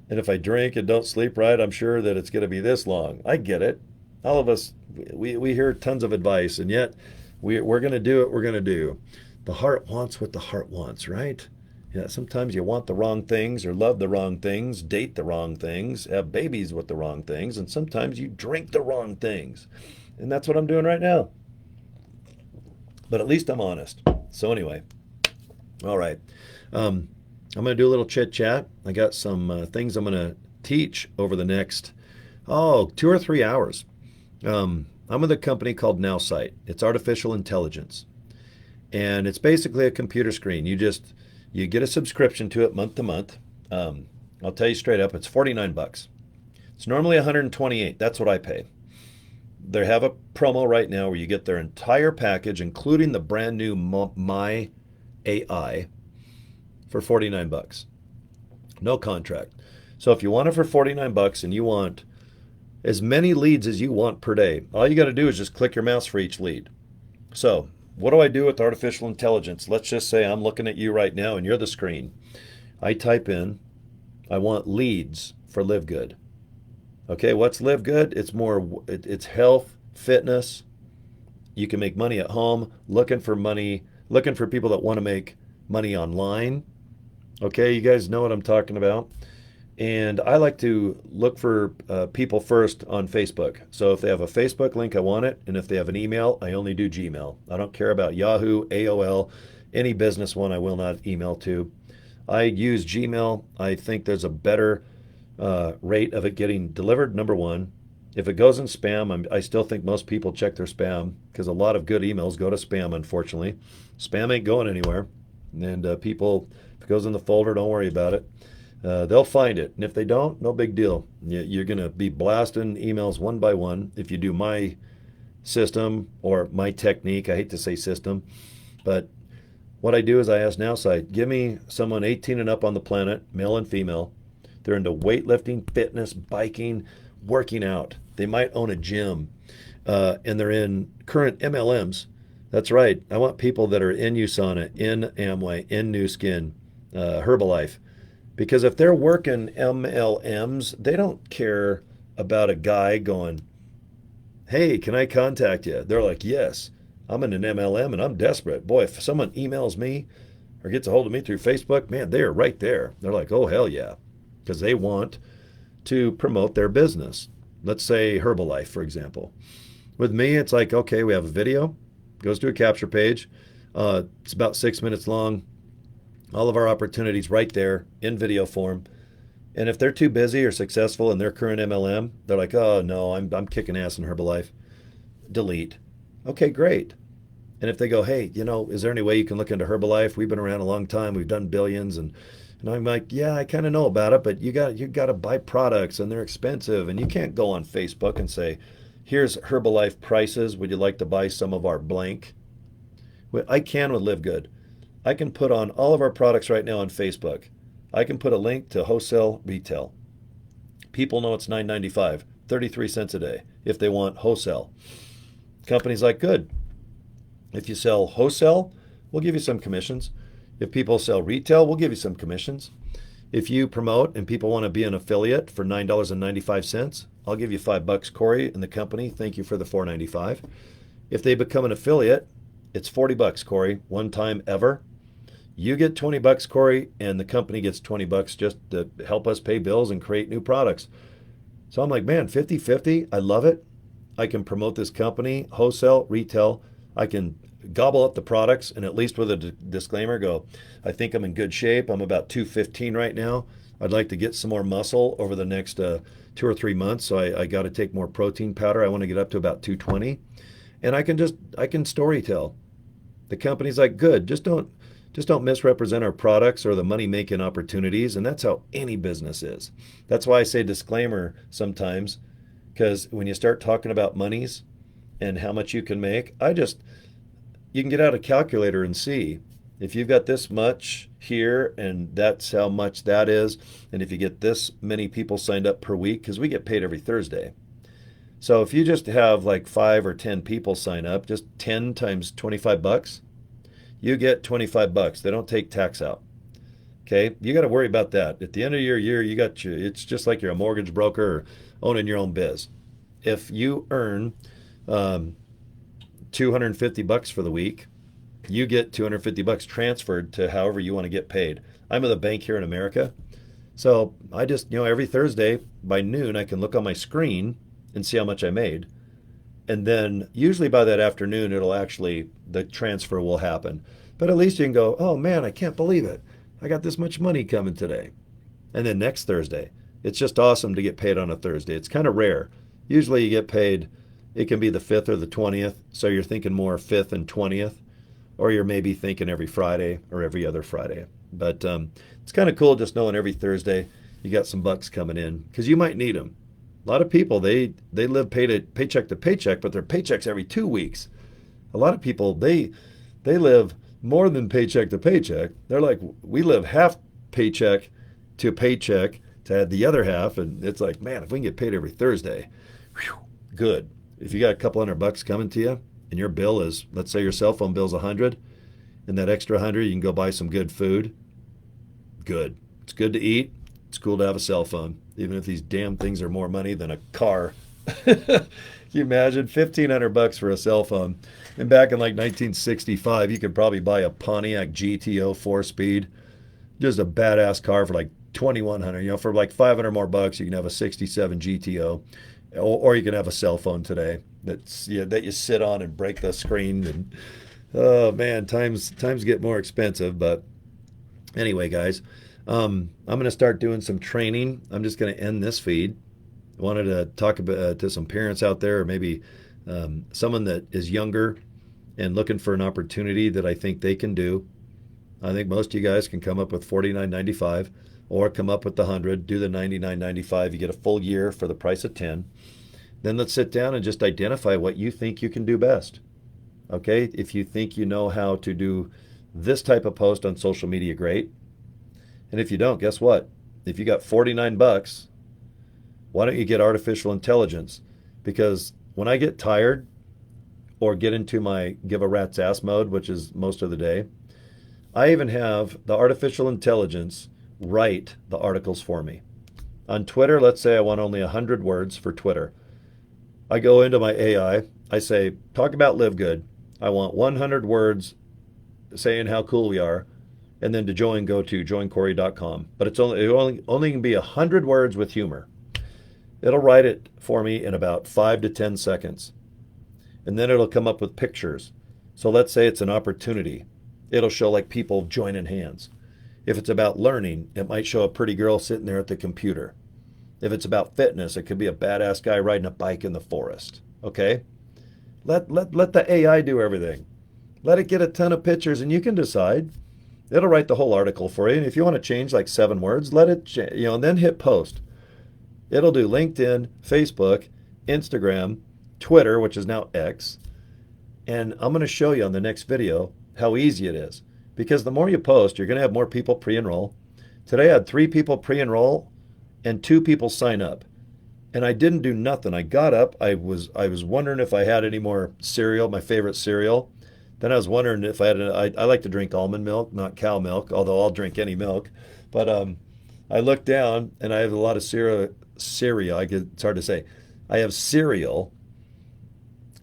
And if I drink and don't sleep right, I'm sure that it's going to be this long. I get it. All of us, we hear tons of advice, and yet we're going to do what we're going to do. The heart wants what the heart wants, right? Yeah, sometimes you want the wrong things or love the wrong things, date the wrong things, have babies with the wrong things, and sometimes you drink the wrong things. And that's what I'm doing right now. But at least I'm honest. So anyway, all right. I'm going to do a little chit chat. I got some things I'm going to teach over the next, 2 or 3 hours. I'm with a company called Nowsite. It's artificial intelligence. And it's basically a computer screen. You get a subscription to it month to month. I'll tell you straight up, it's $49. It's normally $128. That's what I pay. They have a promo right now where you get their entire package, including the brand new My AI, for $49. No contract. So if you want it for $49 and you want as many leads as you want per day, all you got to do is just click your mouse for each lead. So what do I do with artificial intelligence? Let's just say I'm looking at you right now and you're the screen. I type in, I want leads for LiveGood. Okay, what's LiveGood? It's health, fitness. You can make money at home, looking for people that want to make money online. Okay, you guys know what I'm talking about. And I like to look for people first on Facebook. So if they have a Facebook link, I want it. And if they have an email, I only do Gmail. I don't care about Yahoo, AOL, any business one I will not email to. I use Gmail. I think there's a better rate of it getting delivered, number one. If it goes in spam, I still think most people check their spam because a lot of good emails go to spam, unfortunately. Spam ain't going anywhere. And people, if it goes in the folder, don't worry about it. They'll find it. And if they don't, no big deal. You're going to be blasting emails one by one if you do my system or my technique. I hate to say system, but what I do is I ask Nowsite, give me someone 18 and up on the planet, male and female. They're into weightlifting, fitness, biking, working out. They might own a gym, and they're in current MLMs. That's right. I want people that are in USANA, in Amway, in New Skin, Herbalife. Because if they're working MLMs, they don't care about a guy going, hey, can I contact you? They're like, yes, I'm in an MLM and I'm desperate. Boy, if someone emails me or gets a hold of me through Facebook, man, they are right there. They're like, oh, hell yeah. Because they want to promote their business. Let's say Herbalife, for example. With me, it's like, okay, we have a video, goes to a capture page. It's about 6 minutes long. All of our opportunities right there in video form. And if they're too busy or successful in their current MLM, they're like, oh no, I'm kicking ass in Herbalife. Delete. Okay, great. And if they go, hey, is there any way you can look into Herbalife? We've been around a long time. We've done billions. And I'm like, yeah, I kind of know about it, but you got to buy products and they're expensive. And you can't go on Facebook and say, here's Herbalife prices. Would you like to buy some of our blank? Well, I can with LiveGood. I can put on all of our products right now on Facebook. I can put a link to wholesale retail. People know it's $9.95, 33 cents a day if they want wholesale. Companies like Good. If you sell wholesale, we'll give you some commissions. If people sell retail, we'll give you some commissions. If you promote and people want to be an affiliate for $9.95, I'll give you $5, Cory, and the company. Thank you for the $4.95. If they become an affiliate, it's $40, Cory, one time ever. You get $20, Cory, and the company gets $20 just to help us pay bills and create new products. So I'm like, man, 50-50, I love it. I can promote this company, wholesale, retail. I can gobble up the products and at least with a disclaimer go, I think I'm in good shape. I'm about 215 right now. I'd like to get some more muscle over the next 2 or 3 months. So I got to take more protein powder. I want to get up to about 220. And I can story tell. The company's like, good, just don't Just don't misrepresent our products or the money-making opportunities, and that's how any business is. That's why I say disclaimer sometimes, because when you start talking about monies and how much you can make, you can get out a calculator and see if you've got this much here and that's how much that is, and if you get this many people signed up per week, because we get paid every Thursday. So if you just have like 5 or 10 people sign up, just 10 times $25, you get $25. They don't take tax out. Okay, you got to worry about that. At the end of your year, it's just like you're a mortgage broker or owning your own biz. If you earn $250 for the week, you get $250 transferred to however you want to get paid. I'm with a bank here in America. So I just, every Thursday by noon, I can look on my screen and see how much I made. And then usually by that afternoon, the transfer will happen. But at least you can go, oh man, I can't believe it. I got this much money coming today. And then next Thursday, it's just awesome to get paid on a Thursday. It's kind of rare. Usually you get paid, it can be the 5th or the 20th. So you're thinking more 5th and 20th, or you're maybe thinking every Friday or every other Friday. But it's kind of cool just knowing every Thursday you got some bucks coming in, because you might need them. A lot of people, they live paycheck to paycheck, but their paychecks every 2 weeks. A lot of people, they live more than paycheck to paycheck. They're like, we live half paycheck to paycheck to add the other half. And it's like, man, if we can get paid every Thursday, whew, good. If you got a couple $100 coming to you and your bill is, let's say your cell phone bill's 100, and that extra 100, you can go buy some good food. Good. It's good to eat. It's cool to have a cell phone, even if these damn things are more money than a car. Can you imagine $1,500 for a cell phone? And back in like 1965, you could probably buy a Pontiac GTO 4-speed, just a badass car for like $2,100. For like $500 more bucks, you can have a '67 GTO, or you can have a cell phone today that you sit on and break the screen. And oh man, times get more expensive. But anyway, guys, I'm going to start doing some training. I'm just going to end this feed. I wanted to talk about, to some parents out there, or maybe someone that is younger and looking for an opportunity that I think they can do. I think most of you guys can come up with $49.95, or come up with the 100, do the $99.95. You get a full year for the price of 10. Then let's sit down and just identify what you think you can do best. Okay, if you think you know how to do this type of post on social media, great. And if you don't, guess what? If you got $49, why don't you get artificial intelligence? Because when I get tired or get into my give a rat's ass mode, which is most of the day, I even have the artificial intelligence write the articles for me. On Twitter, let's say I want only 100 words for Twitter. I go into my AI, I say, talk about LiveGood. I want 100 words saying how cool we are. And then to join, go to joincory.com. But it only can be 100 words with humor. It'll write it for me in about 5 to 10 seconds. And then it'll come up with pictures. So let's say it's an opportunity. It'll show like people joining hands. If it's about learning, it might show a pretty girl sitting there at the computer. If it's about fitness, it could be a badass guy riding a bike in the forest. Okay? Let the AI do everything. Let it get a ton of pictures and you can decide. It'll write the whole article for you. And if you want to change like 7 words, let it, and then hit post. It'll do LinkedIn, Facebook, Instagram, Twitter, which is now X. And I'm going to show you on the next video how easy it is. Because the more you post, you're going to have more people pre-enroll. Today I had 3 people pre-enroll and 2 people sign up. And I didn't do nothing. I got up. I was wondering if I had any more cereal, my favorite cereal. Then I was wondering if I had, I like to drink almond milk, not cow milk, although I'll drink any milk. But I looked down and I have a lot of cereal. It's hard to say. I have cereal.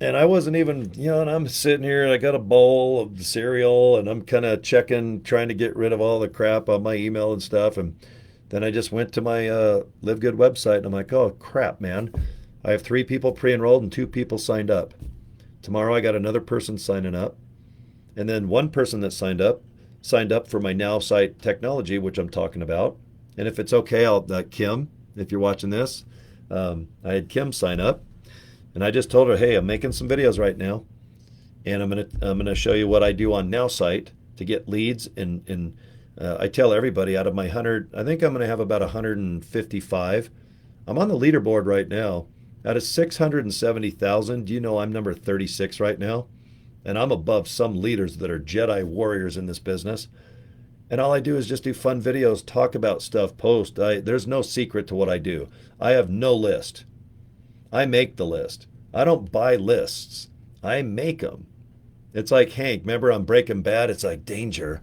And I wasn't even, and I'm sitting here and I got a bowl of cereal and I'm kind of checking, trying to get rid of all the crap on my email and stuff. And then I just went to my LiveGood website and I'm like, oh crap, man. I have 3 people pre-enrolled and 2 people signed up. Tomorrow I got another person signing up. And then one person that signed up for my Nowsite Technology, which I'm talking about. And if it's okay, I'll Kim, if you're watching this, I had Kim sign up, and I just told her, hey, I'm making some videos right now, and I'm gonna show you what I do on Nowsite to get leads. And I tell everybody out of my 100, I think I'm going to have about 155. I'm on the leaderboard right now. Out of 670,000, do you know I'm number 36 right now? And I'm above some leaders that are Jedi warriors in this business. And all I do is just do fun videos, talk about stuff, post. There's no secret to what I do. I have no list. I make the list. I don't buy lists. I make them. It's like Hank. Remember on Breaking Bad? It's like danger.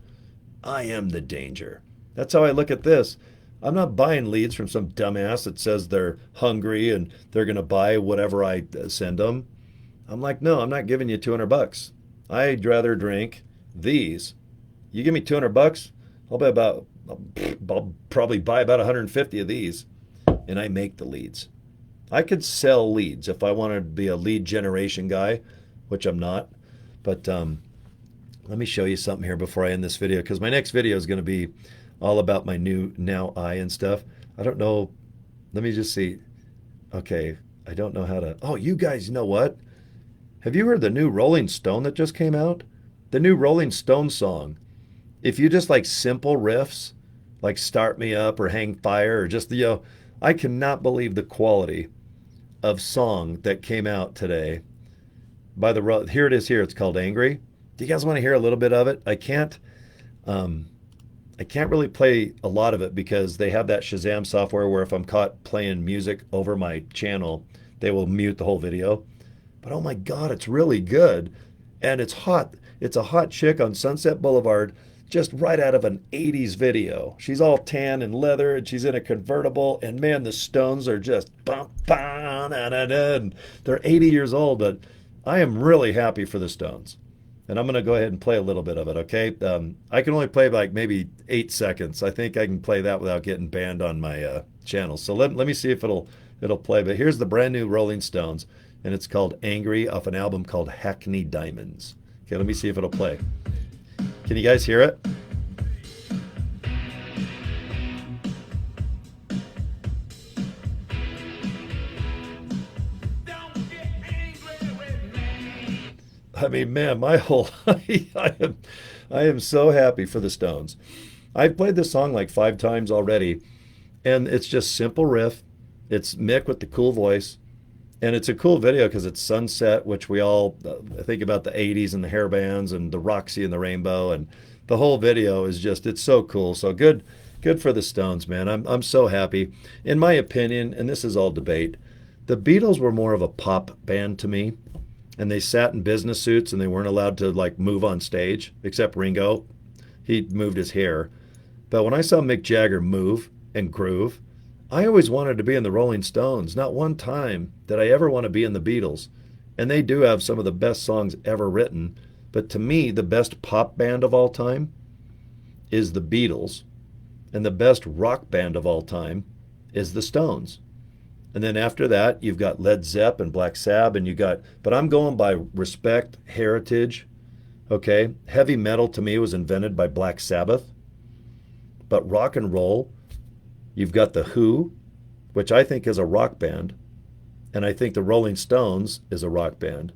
I am the danger. That's how I look at this. I'm not buying leads from some dumbass that says they're hungry and they're going to buy whatever I send them. I'm like, no, I'm not giving you $200. I'd rather drink these. You give me $200, I'll probably buy about 150 of these, and I make the leads. I could sell leads if I wanted to be a lead generation guy, which I'm not. But let me show you something here before I end this video, because my next video is going to be all about my new Now I and stuff. I don't know. Let me just see. Okay, I don't know how to. Oh, you guys know what? Have you heard the new Rolling Stone that just came out? The new Rolling Stone song. If you just like simple riffs, like Start Me Up or Hang Fire or just the, I cannot believe the quality of song that came out today. Here it is here. It's called Angry. Do you guys want to hear a little bit of it? I can't really play a lot of it because they have that Shazam software where if I'm caught playing music over my channel, they will mute the whole video. But oh my God, it's really good. And it's hot. It's a hot chick on Sunset Boulevard, just right out of an 80s video. She's all tan and leather and she's in a convertible. And man, the Stones are just bum, bum, da, da, da, and they're 80 years old, but I am really happy for the Stones. And I'm going to go ahead and play a little bit of it, okay? I can only play like maybe 8 seconds. I think I can play that without getting banned on my channel. So let me see if it'll play. But here's the brand new Rolling Stones, and it's called Angry off an album called Hackney Diamonds. Okay, let me see if it'll play. Can you guys hear it? I mean, man, my whole I am so happy for the Stones. I've played this song like 5 times already, and it's just simple riff. It's Mick with the cool voice, and it's a cool video because it's sunset, which we all think about the 80s and the hair bands and the Roxy and the rainbow, and the whole video is just, it's so cool. So good for the Stones, man. I'm so happy. In my opinion, and this is all debate, the Beatles were more of a pop band to me. And they sat in business suits and they weren't allowed to like move on stage, except Ringo. He moved his hair. But when I saw Mick Jagger move and groove, I always wanted to be in the Rolling Stones. Not one time did I ever want to be in the Beatles. And they do have some of the best songs ever written. But to me, the best pop band of all time is the Beatles. And the best rock band of all time is the Stones. And then after that, you've got Led Zepp and Black Sabbath, and but I'm going by respect, heritage, okay? Heavy metal to me was invented by Black Sabbath. But rock and roll, you've got The Who, which I think is a rock band. And I think the Rolling Stones is a rock band.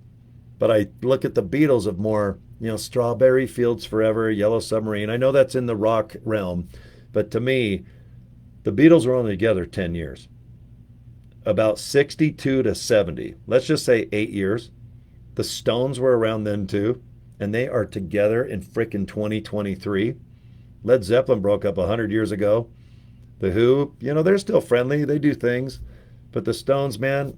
But I look at the Beatles of more, Strawberry Fields Forever, Yellow Submarine. I know that's in the rock realm. But to me, the Beatles were only together 10 years. About 62 to 70. Let's just say 8 years. The Stones were around then too, and they are together in frickin' 2023. Led Zeppelin broke up 100 years ago. The Who, they're still friendly. They do things. But the Stones, man,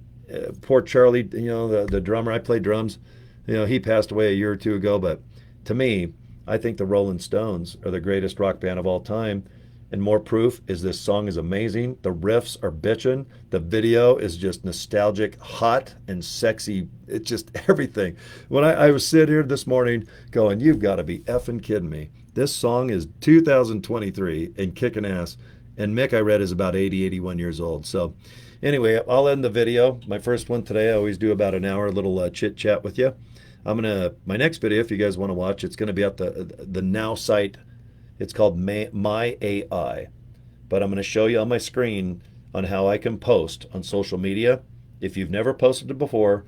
poor Charlie, the drummer, I played drums. He passed away a year or two ago. But to me, I think the Rolling Stones are the greatest rock band of all time. And more proof is this song is amazing. The riffs are bitchin'. The video is just nostalgic, hot, and sexy. It's just everything. When I was sitting here this morning going, you've got to be effing kidding me. This song is 2023 and kicking ass. And Mick, I read, is about 80, 81 years old. So anyway, I'll end the video. My first one today, I always do about an hour, a little chit chat with you. My next video, if you guys want to watch, it's going to be at the Nowsite. It's called My AI, but I'm going to show you on my screen on how I can post on social media. If you've never posted it before,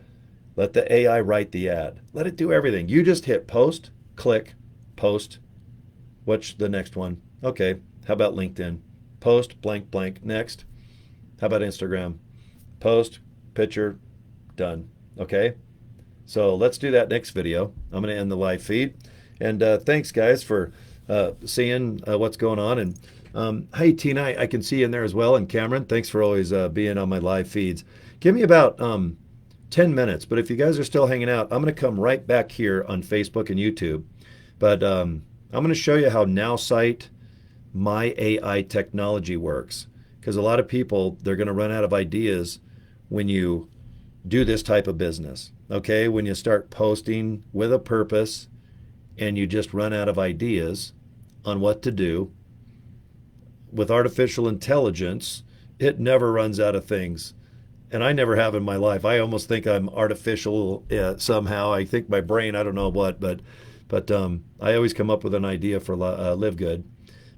let the AI write the ad. Let it do everything. You just hit post, click, post, What's the next one? Okay, how about LinkedIn? Post, blank, blank, next. How about Instagram? Post, picture, done. Okay, so let's do that next video. I'm going to end the live feed. And thanks, guys, for seeing what's going on. And hey, Tina, I can see you in there as well. And Cameron, thanks for always being on my live feeds. Give me about 10 minutes. But if you guys are still hanging out, I'm going to come right back here on Facebook and YouTube. But I'm going to show you how Nowsite AI Technology works. Because a lot of people, they're going to run out of ideas when you do this type of business. Okay, when you start posting with a purpose and you just run out of ideas on what to do, with artificial intelligence, it never runs out of things. And I never have in my life. I almost think I'm artificial somehow. I think my brain, I don't know what, but I always come up with an idea for LiveGood.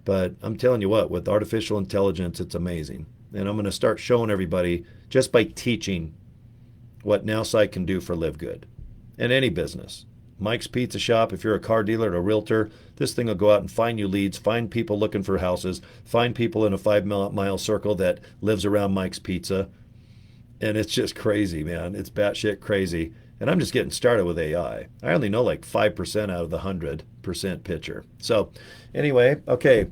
But I'm telling you what, with artificial intelligence, it's amazing. And I'm going to start showing everybody just by teaching what Nowsite can do for LiveGood and any business. Mike's Pizza Shop, if you're a car dealer or a realtor, this thing will go out and find you leads, find people looking for houses, find people in a 5-mile circle that lives around Mike's Pizza. And it's just crazy, man. It's batshit crazy. And I'm just getting started with AI. I only know like 5% out of the 100% picture. So anyway, okay,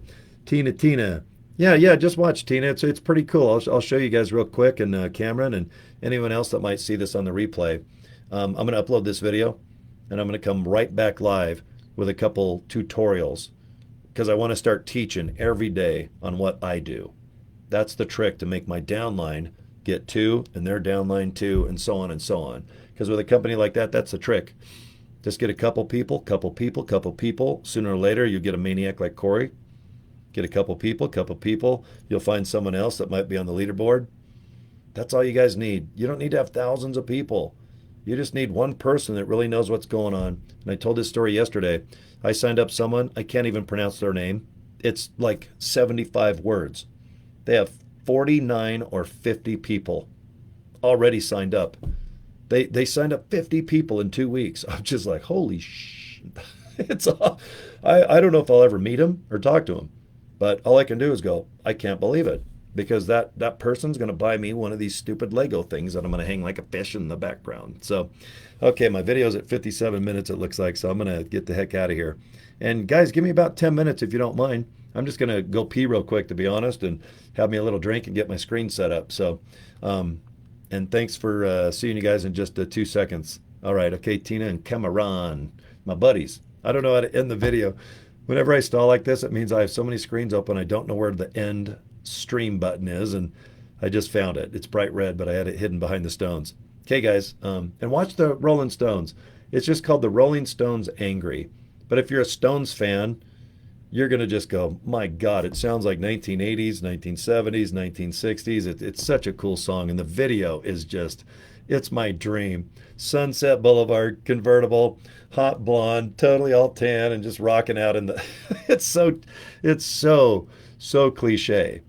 Tina. Yeah, just watch, Tina. It's pretty cool. I'll show you guys real quick, and Cameron and anyone else that might see this on the replay. I'm going to upload this video, and I'm going to come right back live with a couple tutorials because I want to start teaching every day on what I do. That's the trick to make my downline get 2 and their downline 2 and so on and so on. Because with a company like that, that's the trick. Just get a couple people. Sooner or later, you get a maniac like Cory. Get a couple people. You'll find someone else that might be on the leaderboard. That's all you guys need. You don't need to have thousands of people. You just need one person that really knows what's going on. And I told this story yesterday. I signed up someone. I can't even pronounce their name. It's like 75 words. They have 49 or 50 people already signed up. They signed up 50 people in 2 weeks. I'm just like, holy sh! It's all, I don't know if I'll ever meet him or talk to him, but all I can do is go, I can't believe it, because that person's going to buy me one of these stupid Lego things that I'm going to hang like a fish in the background. So, okay, my video's at 57 minutes, it looks like, so I'm going to get the heck out of here. And guys, give me about 10 minutes if you don't mind. I'm just going to go pee real quick, to be honest, and have me a little drink and get my screen set up. So, and thanks for seeing you guys in just 2 seconds. All right, okay, Tina and Cameron, my buddies. I don't know how to end the video. Whenever I stall like this, it means I have so many screens open, I don't know where the end stream button is, and I just found it. It's bright red, but I had it hidden behind the stones. Okay, guys, and watch the Rolling Stones. It's just called the Rolling Stones Angry. But if you're a Stones fan, you're going to just go, my God, it sounds like 1980s, 1970s, 1960s. It's such a cool song. And the video is just, it's my dream. Sunset Boulevard, convertible, hot blonde, totally all tan, and just rocking out in the, it's so cliche.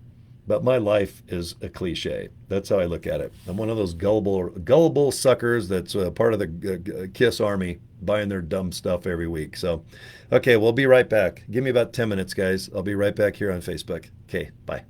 But my life is a cliche. That's how I look at it. I'm one of those gullible suckers that's part of the KISS Army, buying their dumb stuff every week. So, okay, we'll be right back. Give me about 10 minutes, guys. I'll be right back here on Facebook. Okay, bye.